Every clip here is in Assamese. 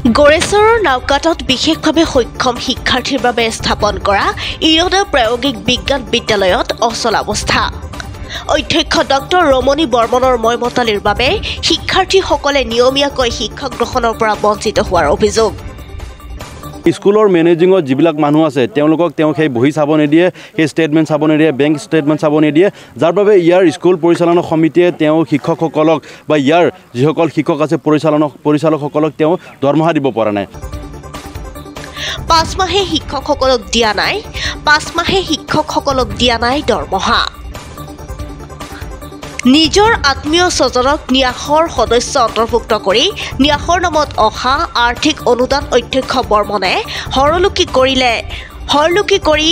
গড়েশ্বৰৰ নাওকাটত বিশেষভাৱে সক্ষম শিক্ষাৰ্থীৰ বাবে স্থাপন কৰা ইৰদা প্ৰায়োগিক বিজ্ঞান বিদ্যালয়ত অচলাৱস্থা। অধ্যক্ষ ডক্টৰ ৰমণী বৰ্মনৰ ময়মতালিৰ বাবে শিক্ষাৰ্থীসকলে নিয়মীয়াকৈ শিক্ষা গ্ৰহণৰ পৰা বঞ্চিত হোৱাৰ অভিযোগ। স্কুলৰ মেনেজিঙত যিবিলাক মানুহ আছে তেওঁলোকক সেই বহি চাব নিদিয়ে, সেই ষ্টেটমেণ্ট চাব নিদিয়ে, বেংক ষ্টেটমেণ্ট চাব নিদিয়ে, যাৰ বাবে ইয়াৰ স্কুল পৰিচালনা সমিতিয়ে শিক্ষকসকলক বা ইয়াৰ যিসকল শিক্ষক আছে পৰিচালকসকলক দৰমহা দিব পৰা নাই। 5 মাহে শিক্ষকসকলক দিয়া নাই দৰমহা। নিজৰ আত্মীয় স্বজনক ন্যাসৰ সদস্য অন্তৰ্ভুক্ত কৰি ন্যাসৰ নামত অহা আৰ্থিক অনুদান অধ্যক্ষ বৰ্মনে হৰলুকি কৰি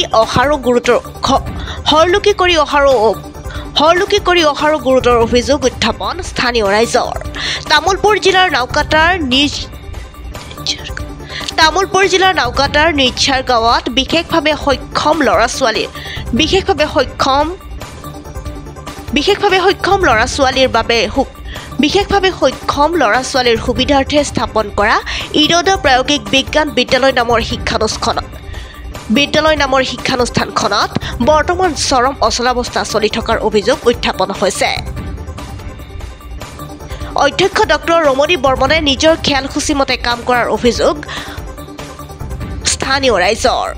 অহাৰো গুৰুতৰ অভিযোগ উত্থাপন স্থানীয় ৰাইজৰ। তামুলপুৰ জিলাৰ নাওকাটাৰ নিৰ্ঝাৰ গাঁৱত বিশেষভাৱে সক্ষম ল'ৰা ছোৱালীৰ সুবিধাৰ্থে স্থাপন কৰা ইৰদা প্ৰায়োগিক বিজ্ঞান বিদ্যালয় নামৰ শিক্ষানুষ্ঠানখনত বৰ্তমান চৰম অচলাৱস্থা চলি থকাৰ অভিযোগ উত্থাপন হৈছে। অধ্যক্ষ ডক্টৰ ৰমণী বৰ্মনে নিজৰ খেয়ালখুচি মতে কাম কৰাৰ অভিযোগ স্থানীয় ৰাইজৰ।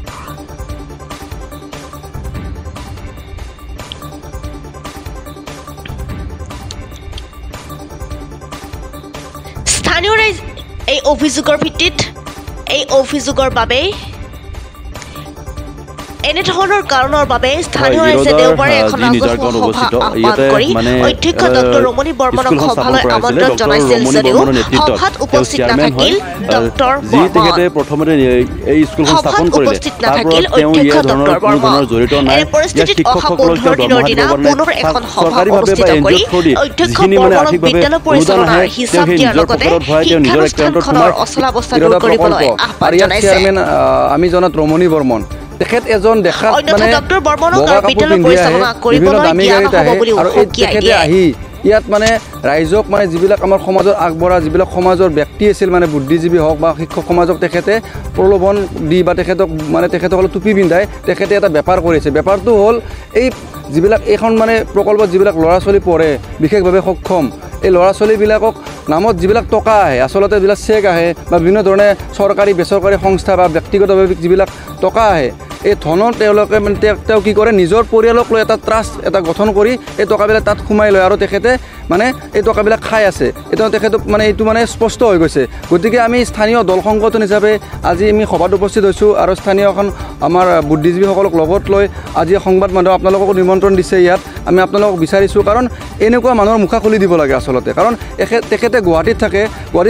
স্থানীয় ৰাইজ এই অভিযোগৰ বাবে এনেধৰণৰ কাৰণৰ বাবে স্থানীয় ৰাইজে দেওবাৰে এখন ৰাজহুৱা সভা আহ্বান কৰি অধ্যক্ষ ডক্টৰ ৰমণী বৰ্মনক সভালৈ আমন্ত্ৰণ জনাইছিল যদিও সভাত উপস্থিত নাথাকিল ডক্টৰ এনে পৰিস্থিতিত অহা 15 দিনৰ দিনা পুনৰ এখন সভা অনুষ্ঠিত কৰি অধ্যক্ষ বৰ্মনক বিদ্যালয় পৰিচালনাৰ হিচাপ দিয়াৰ লগতে শিক্ষানুষ্ঠানখনৰ অচলাৱস্থা দূৰ কৰিবলৈ আহ্বান জনাইছে। আমি জনাত ৰমণী বৰ্মন তেখেত এজন দেখাত মানে ডক্টৰ বৰ্মনক বিদ্যালয় পৰিচালনা কৰিবলৈ দিয়া নহ'ব বুলি উস্কাই দিয়ে। আহি ইয়াত মানে ৰাইজক মানে যিবিলাক আমাৰ সমাজৰ আগবঢ়া যিবিলাক সমাজৰ ব্যক্তি আছিল মানে বুদ্ধিজীৱী হওক বা শিক্ষক সমাজক তেখেতে প্ৰলোভন দি বা তেখেতসকলক টুপি পিন্ধাই তেখেতে এটা বেপাৰ কৰিছে। বেপাৰটো হ'ল এইখন মানে প্ৰকল্পত যিবিলাক ল'ৰা ছোৱালী পঢ়ে বিশেষভাৱে সক্ষম এই ল'ৰা ছোৱালীবিলাকক নামত যিবিলাক টকা আহে আচলতে যিবিলাক চেক আহে বা বিভিন্ন ধৰণে চৰকাৰী বেচৰকাৰী সংস্থা বা ব্যক্তিগতভাৱে যিবিলাক টকা আহে এই ধনৰ তেওঁলোকে মানে তেওঁ কি কৰে নিজৰ পৰিয়ালক লৈ এটা ট্ৰাষ্ট এটা গঠন কৰি এই টকাবিলাক তাত সোমাই লয় আৰু তেখেতে মানে এই টকাবিলাক খাই আছে। এতিয়া তেখেতক মানে এইটো মানে স্পষ্ট হৈ গৈছে। গতিকে আমি স্থানীয় দল সংগঠন হিচাপে আজি আমি সভাত উপস্থিত হৈছোঁ আৰু স্থানীয় এখন আমাৰ বুদ্ধিজীৱীসকলক লগত লৈ আজি সংবাদ মাধ্যম আপোনালোককো নিমন্ত্ৰণ দিছে। ইয়াত আমি আপোনালোকক বিচাৰিছোঁ কাৰণ এনেকুৱা মানুহৰ মুখা খুলি দিব লাগে আচলতে। কাৰণ তেখেতে গুৱাহাটীত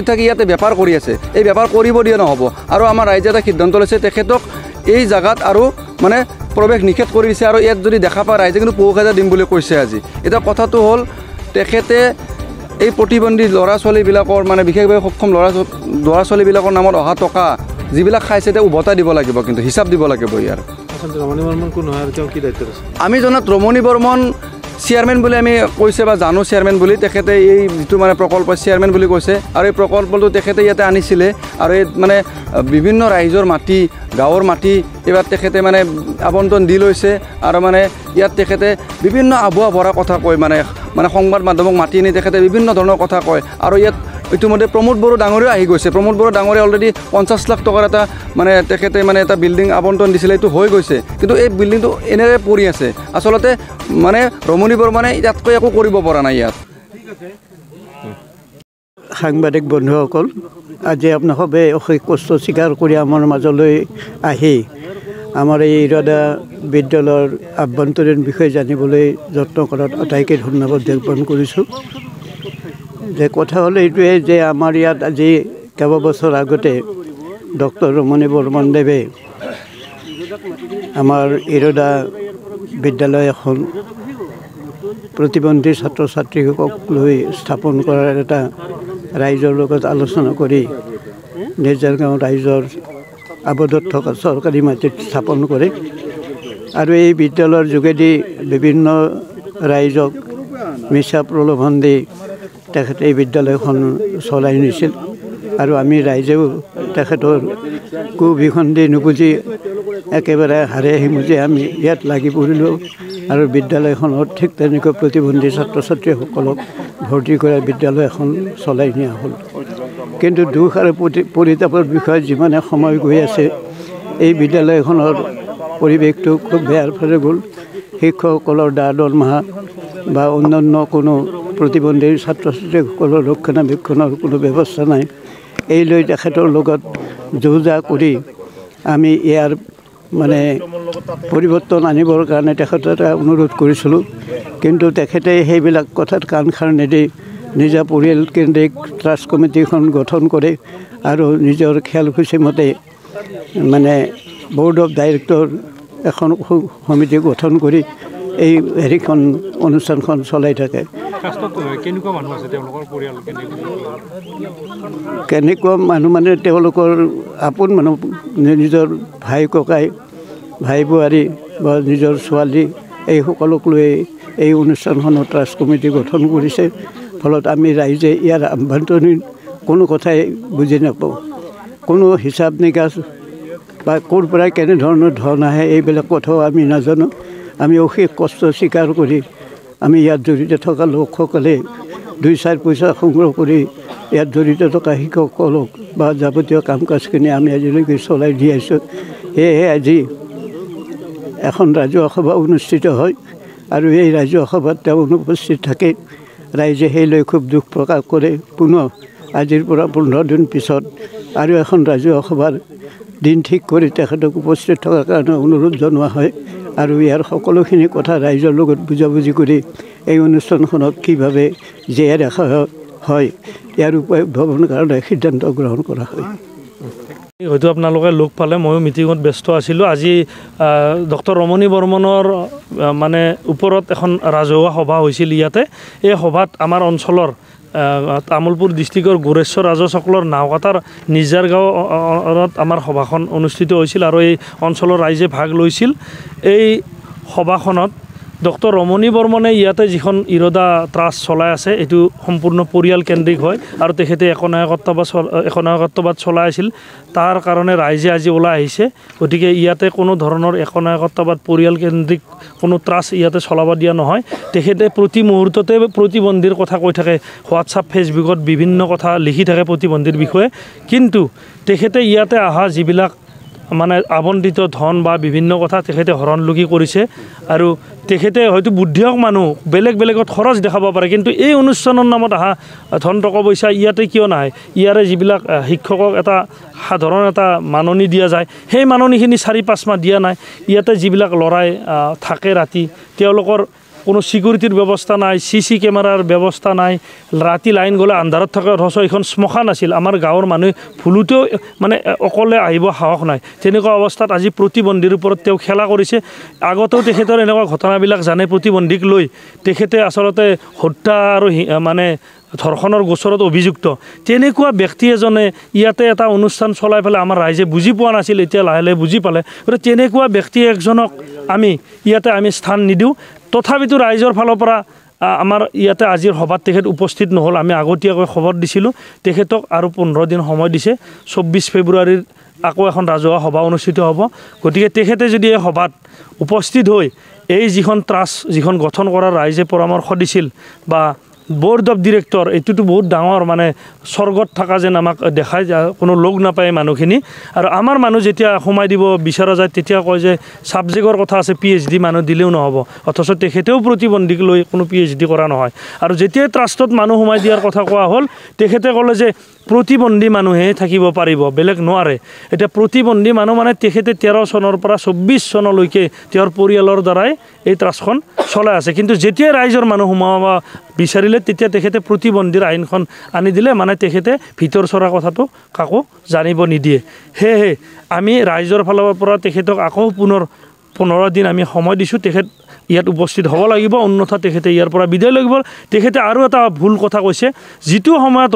থাকি ইয়াতে বেপাৰ কৰি আছে। এই বেপাৰ কৰিব দিয়া নহ'ব আৰু আমাৰ ৰাইজে এটা সিদ্ধান্ত লৈছে তেখেতক এই জাগাত আৰু মানে প্ৰৱেশ নিষেধ কৰি দিছে আৰু ইয়াত যদি দেখা পায় ৰাইজে কিন্তু 50,000 দিম বুলি কৈছে আজি। এতিয়া কথাটো হ'ল তেখেতে এই প্ৰতিবন্ধী ল'ৰা ছোৱালীবিলাকৰ মানে বিশেষভাৱে সক্ষম ল'ৰা ছোৱালীবিলাকৰ নামত অহা টকা যিবিলাক খাইছে তেওঁ উভতাই দিব লাগিব, কিন্তু হিচাপ দিব লাগিব ইয়াৰ। আমি জনাত ৰমণী বৰ্মন চেয়াৰমেন বুলি আমি কৈছে বা জানো চেয়াৰমেন বুলি। তেখেতে এই যিটো মানে প্ৰকল্প চেয়াৰমেন বুলি কৈছে আৰু এই প্ৰকল্পটো তেখেতে ইয়াতে আনিছিলে আৰু এই মানে বিভিন্ন ৰাইজৰ মাটি গাঁৱৰ মাটি এইবাৰ তেখেতে মানে আবণ্টন দি লৈছে আৰু মানে ইয়াত তেখেতে বিভিন্ন আভুৱা ভৰা কথা কয় মানে সংবাদ মাধ্যমক মাতি আনি তেখেতে বিভিন্ন ধৰণৰ কথা কয় আৰু ইয়াত ইতিমধ্যে প্ৰমোদ বড়ো ডাঙৰীয়াও আহি গৈছে। প্ৰমোদ বড়ো ডাঙৰীয়া অলৰেডি 50 লাখ টকাৰ এটা মানে তেখেতে মানে এটা বিল্ডিং আবণ্টন দিছিলে, এইটো হৈ গৈছে, কিন্তু এই বিল্ডিংটো এনেৰে পৰি আছে। আচলতে মানে ৰমণী বৰ্মনে ইয়াতকৈ একো কৰিব পৰা নাই ইয়াত। সাংবাদিক বন্ধুসকল, আজি আপোনালোকে অশেষ কষ্ট স্বীকাৰ কৰি আমাৰ মাজলৈ আহি আমাৰ এই ইৰদা বিদ্যালয়ৰ আভ্যন্তৰীণ বিষয়ে জানিবলৈ যত্ন কৰাত আটাইকে ধন্যবাদ জ্ঞাপন কৰিছোঁ। যে কথা হ'ল এইটোৱে যে আমাৰ ইয়াত আজি কেইবাবছৰ আগতে ডক্টৰ ৰমণী বৰ্মনদেৱে আমাৰ ইৰদা বিদ্যালয় এখন প্ৰতিবন্ধী ছাত্ৰ ছাত্ৰীসকলক লৈ স্থাপন কৰাৰ এটা ৰাইজৰ লগত আলোচনা কৰি নিৰ্জাৰ গাঁও ৰাইজৰ আবদ্ধত থকা চৰকাৰী মাটিত স্থাপন কৰে আৰু এই বিদ্যালয়ৰ যোগেদি বিভিন্ন ৰাইজক মিছা প্ৰলোভন দি তেখেতে এই বিদ্যালয়খন চলাই নিছিল আৰু আমি ৰাইজেও তেখেতৰ কুভিখণ্ডি নুবুজি একেবাৰে হাৰে সিমুজি আমি ইয়াত লাগি পৰিলোঁ আৰু বিদ্যালয়খনত ঠিক তেনেকৈ প্ৰতিবন্ধী ছাত্ৰ ছাত্ৰীসকলক ভৰ্তি কৰা বিদ্যালয় এখন চলাই নিয়া হ'ল। কিন্তু দুখ আৰু পৰিতাপৰ বিষয়ে যিমানে সময় গৈ আছে এই বিদ্যালয়খনৰ পৰিৱেশটো খুব বেয়াৰ ফালে গ'ল। শিক্ষকসকলৰ দৰমহা বা অন্যান্য কোনো প্ৰতিবন্ধী ছাত্ৰ ছাত্ৰীসকলৰ ৰক্ষণাবেক্ষণৰ কোনো ব্যৱস্থা নাই। এই লৈ তেখেতৰ লগত যুঁজা কৰি আমি ইয়াৰ মানে পৰিৱৰ্তন আনিবৰ কাৰণে তেখেতৰ অনুৰোধ কৰিছিলোঁ। কিন্তু তেখেতে সেইবিলাক কথাত কাণ খাৰ নিদি নিজা পৰিয়ালকেন্দ্ৰিক ট্ৰাষ্ট কমিটিখন গঠন কৰে আৰু নিজৰ খেয়ালখুচি মতে মানে বৰ্ড অফ ডাইৰেক্টৰ এখন সমিতি গঠন কৰি এই হেৰিখন অনুষ্ঠানখন চলাই থাকে। কেনেকুৱা মানুহ মানে তেওঁলোকৰ আপোন মানুহ, নিজৰ ভাই ককাই, ভাই বোৱাৰী বা নিজৰ ছোৱালী এই সকলক লৈ এই অনুষ্ঠানখনৰ ট্ৰাষ্ট কমিটি গঠন কৰিছে। ফলত আমি ৰাইজে ইয়াৰ আভ্যন্তৰীণ কোনো কথাই বুজি নাপাওঁ। কোনো হিচাপ নিকাচ বা ক'ৰ পৰা কেনেধৰণৰ ধন আহে এইবিলাক কথাও আমি নাজানো। আমি অশেষ কষ্ট স্বীকাৰ কৰি আমি ইয়াত জড়িত থকা লোকসকলে 2-4 পইচা সংগ্ৰহ কৰি ইয়াত জড়িত থকা শিক্ষকসকলক বা যাৱতীয় কাম কাজখিনি আমি আজিলৈকে চলাই দি আছোঁ। সেয়েহে আজি এখন ৰাজহুৱা সভা অনুষ্ঠিত হয় আৰু এই ৰাজহুৱা সভাত তেওঁ অনুপস্থিত থাকে। ৰাইজে সেই লৈ খুব দুখ প্ৰকাশ কৰে। পুনৰ আজিৰ পৰা 15 দিন পিছত আৰু এখন ৰাজহুৱা সভাৰ দিন ঠিক কৰি তেখেতক উপস্থিত থকাৰ কাৰণে অনুৰোধ জনোৱা হয় আৰু ইয়াৰ সকলোখিনি কথা ৰাইজৰ লগত বুজাবুজি কৰি এই অনুষ্ঠানখনক কিভাৱে জীয়াই ৰখা হয় ইয়াৰ উপায় উদ্ভাৱনৰ কাৰণে সিদ্ধান্ত গ্ৰহণ কৰা হয়। হয়তো আপোনালোকে লগ পালে, ময়ো মিটিঙত ব্যস্ত আছিলোঁ। আজি ডক্টৰ ৰমণী বৰ্মনৰ মানে ওপৰত এখন ৰাজহুৱা সভা হৈছিল ইয়াতে। এই সভাত আমাৰ অঞ্চলৰ তামোলপুৰ ডিষ্ট্ৰিক্টৰ গোৰেশ্বৰ ৰাজচক্ৰৰ নাওকাটাৰ নিজাৰ গাঁৱত আমাৰ সভাখন অনুষ্ঠিত হৈছিল আৰু এই অঞ্চলৰ ৰাইজে ভাগ লৈছিল। এই সভাখনত ডক্টৰ ৰমণী বৰ্মনে ইয়াতে যিখন ইৰদা ট্ৰাষ্ট চলাই আছে এইটো সম্পূৰ্ণ পৰিয়ালকেন্দ্ৰিক হয় আৰু তেখেতে একনায়কত্ববাদ চলাই আছিল। তাৰ কাৰণে ৰাইজে আজি ওলাই আহিছে। গতিকে ইয়াতে কোনো ধৰণৰ একনায়কত্ববাদ পৰিয়ালকেন্দ্ৰিক কোনো ট্ৰাষ্ট ইয়াতে চলাব দিয়া নহয়। তেখেতে প্ৰতি মুহূৰ্ততে প্ৰতিবন্ধীৰ কথা কৈ থাকে, হোৱাটছআপ ফেচবুকত বিভিন্ন কথা লিখি থাকে প্ৰতিবন্ধীৰ বিষয়ে। কিন্তু তেখেতে ইয়াতে অহা যিবিলাক মানে আবণ্টিত ধন বা বিভিন্ন কথা তেখেতে হৰণলুকি কৰিছে আৰু তেখেতে হয়তো বুদ্ধিয়ক মানুহ, বেলেগত খৰচ দেখাব পাৰে, কিন্তু এই অনুষ্ঠানৰ নামত অহা ধন টকা পইচা ইয়াতে কিয় নাহে? ইয়াৰে যিবিলাক শিক্ষকক এটা সাধাৰণ এটা মাননি দিয়া যায় সেই মাননিখিনি 4-5 মাহ দিয়া নাই। ইয়াতে যিবিলাক ল'ৰাই থাকে ৰাতি, তেওঁলোকৰ কোনো ছিকিউৰিটিৰ ব্যৱস্থা নাই, CC কেমেৰাৰ ব্যৱস্থা নাই। ৰাতি লাইন গ'লে আন্ধাৰত থকা অথচ এইখন শ্মশান আছিল। আমাৰ গাঁৱৰ মানুহে ভুলতেও মানে অকলে আহিব সাহস নাই। তেনেকুৱা অৱস্থাত আজি প্ৰতিবন্ধীৰ ওপৰত তেওঁ খেলা কৰিছে। আগতেও তেখেতৰ এনেকুৱা ঘটনাবিলাক জানে। প্ৰতিবন্ধীক লৈ তেখেতে আচলতে হত্যা আৰু মানে ধৰ্ষণৰ গোচৰত অভিযুক্ত। তেনেকুৱা ব্যক্তি এজনে ইয়াতে এটা অনুষ্ঠান চলাই পেলাই আমাৰ ৰাইজে বুজি পোৱা নাছিল, এতিয়া লাহে লাহে বুজি পালে। গতিকে তেনেকুৱা ব্যক্তি একজনক আমি ইয়াতে স্থান নিদিওঁ। তথাপিতো ৰাইজৰ ফালৰ পৰা আমাৰ ইয়াতে আজিৰ সভাত তেখেত উপস্থিত নহ'ল। আমি আগতীয়াকৈ খবৰ দিছিলোঁ তেখেতক আৰু 15 দিন সময় দিছে। 24 ফেব্ৰুৱাৰীৰ আকৌ এখন ৰাজহুৱা সভা অনুষ্ঠিত হ'ব। গতিকে তেখেতে যদি এই সভাত উপস্থিত হৈ এই যিখন ট্ৰাষ্ট যিখন গঠন কৰাৰ ৰাইজে পৰামৰ্শ দিছিল বা বৰ্ড অফ ডিৰেক্টৰ, এইটোতো বহুত ডাঙৰ মানে স্বৰ্গত থকা যেন আমাক দেখায়, কোনো লগ নাপায় মানুহখিনি। আৰু আমাৰ মানুহ যেতিয়া সোমাই দিব বিচৰা যায় তেতিয়া কয় যে ছাবজেক্টৰ কথা আছে, PhD মানুহ দিলেও নহ'ব। অথচ তেখেতেও প্ৰতিবন্ধীক লৈ কোনো PhD কৰা নহয়। আৰু যেতিয়াই ট্ৰাষ্টত মানুহ সোমাই দিয়াৰ কথা কোৱা হ'ল তেখেতে ক'লে যে প্ৰতিবন্ধী মানুহে থাকিব পাৰিব, বেলেগ নোৱাৰে। এতিয়া প্ৰতিবন্ধী মানুহ মানে তেখেতে 13 চনৰ পৰা 24 চনলৈকে তেওঁৰ পৰিয়ালৰ দ্বাৰাই এই ট্ৰাষ্টখন চলাই আছে। কিন্তু যেতিয়াই ৰাইজৰ মানুহ সোমাব বিচাৰিলে তেতিয়া তেখেতে প্ৰতিবন্ধীৰ আইনখন আনি দিলে, মানে তেখেতে ভিতৰ চৰা কথাটো কাকো জানিব নিদিয়ে। সেয়েহে আমি ৰাইজৰ ফালৰ পৰা তেখেতক আকৌ পুনৰ 15 দিন আমি সময় দিছোঁ। তেখেত ইয়াত উপস্থিত হ'ব লাগিব, অন্যথা তেখেতে ইয়াৰ পৰা বিদায় লাগিব। তেখেতে আৰু এটা ভুল কথা কৈছে, যিটো সময়ত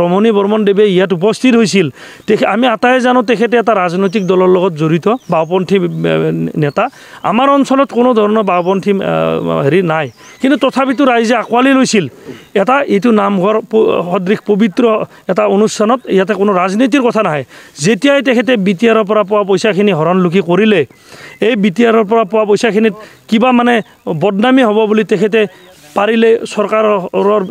ৰমণী বৰ্মনদেৱে ইয়াত উপস্থিত হৈছিল, আমি আটাই জানো তেখেতে এটা ৰাজনৈতিক দলৰ লগত জড়িত, বাওঁপন্থী নেতা। আমাৰ অঞ্চলত কোনো ধৰণৰ বাওঁপন্থী হেৰি নাই, কিন্তু তথাপিতো ৰাইজে আঁকোৱালি লৈছিল এটা এইটো নামঘৰ সদৃশ পবিত্ৰ এটা অনুষ্ঠানত ইয়াতে কোনো ৰাজনীতিৰ কথা নাহে। যেতিয়াই তেখেতে BTR পৰা পোৱা পইচাখিনি হৰণ লুকি কৰিলে, এই BTR পৰা পোৱা পইচাখিনিত কিবা মানে বদনামী হ'ব বুলি তেখেতে পাৰিলে চৰকাৰৰ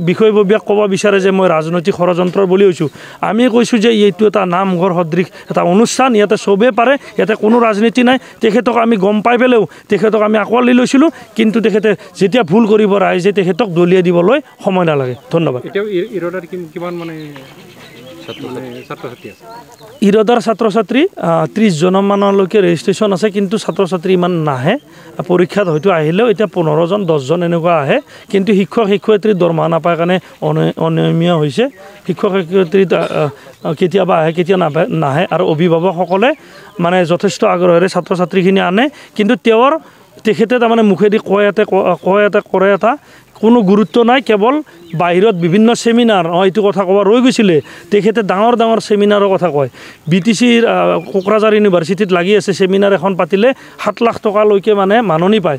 বিষয়ববীয়াক ক'ব বিচাৰে যে মই ৰাজনৈতিক ষড়যন্ত্ৰ বুলি হৈছোঁ। আমি কৈছোঁ যে এইটো এটা নামঘৰ সদৃশ এটা অনুষ্ঠান, ইয়াতে চবেই পাৰে, ইয়াতে কোনো ৰাজনীতি নাই। তেখেতক আমি গম পাই পেলাইও তেখেতক আমি আঁকোৱালি লৈছিলোঁ, কিন্তু তেখেতে যেতিয়া ভুল কৰিব ৰাইজে তেখেতক দলিয়াই দিবলৈ সময় নালাগে। ধন্যবাদ। ইৰদাৰ ছাত্ৰ ছাত্ৰী 30জনমানলৈকে ৰেজিষ্ট্ৰেশ্যন আছে, কিন্তু ছাত্ৰ ছাত্ৰী ইমান নাহে। পৰীক্ষাত হয়তো আহিলেও এতিয়া 15জন 10জন এনেকুৱা আহে, কিন্তু শিক্ষক শিক্ষয়িত্ৰীৰ দৰমহা নাপায় কাৰণে অনিয়মীয়া হৈছে। শিক্ষক শিক্ষয়িত্ৰী কেতিয়াবা আহে, কেতিয়া নাহে, আৰু অভিভাৱকসকলে মানে যথেষ্ট আগ্ৰহেৰে ছাত্ৰ ছাত্ৰীখিনি আনে, কিন্তু তেখেতে তাৰমানে মুখেদি কয় এটা কৰে এটা, কোনো গুৰুত্ব নাই। কেৱল বাহিৰত বিভিন্ন চেমিনাৰ এইটো কথা ক'ব ৰৈ গৈছিলে, তেখেতে ডাঙৰ ডাঙৰ চেমিনাৰৰ কথা কয়। BTCৰ কোকৰাঝাৰ ইউনিভাৰ্চিটিত লাগি আছে, চেমিনাৰ এখন পাতিলে 7 লাখ টকালৈকে মানে মাননি পায়।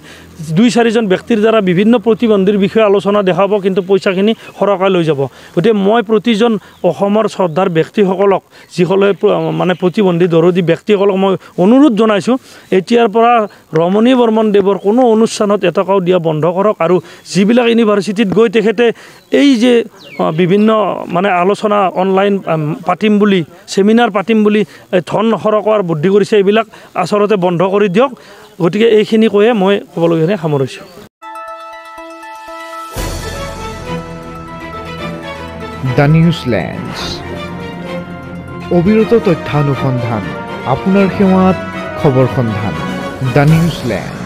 2-4জন ব্যক্তিৰ দ্বাৰা বিভিন্ন প্ৰতিবন্ধীৰ বিষয়ে আলোচনা দেখাব, কিন্তু পইচাখিনি সৰকাই লৈ যাব। গতিকে মই প্ৰতিজন অসমৰ শ্ৰদ্ধাৰ ব্যক্তিসকলক, যিসকলে মানে প্ৰতিবন্ধী দৰদী ব্যক্তিসকলক মই অনুৰোধ জনাইছোঁ, এতিয়াৰ পৰা ৰমণী বৰ্মনদেৱৰ কোনো অনুষ্ঠানত এটকাও দিয়া বন্ধ কৰক। আৰু যিবিলাক ইউনিভাৰ্চিটিত গৈ তেখেতে এই যে বিভিন্ন মানে আলোচনা অনলাইন পাতিম বুলি, চেমিনাৰ পাতিম বুলি ধন সৰকাৰ বুদ্ধি কৰিছে, এইবিলাক আচলতে বন্ধ কৰি দিয়ক। গতিকে এইখিনি কৈয়ে মই ক'বলগীয়া সামৰিছোঁ। দ্য নিউজলেণ্ডছ, অবিৰত তথ্যানুসন্ধান, আপোনাৰ সেৱাত খবৰ সন্ধান। দ্য নিউজলেণ্ড।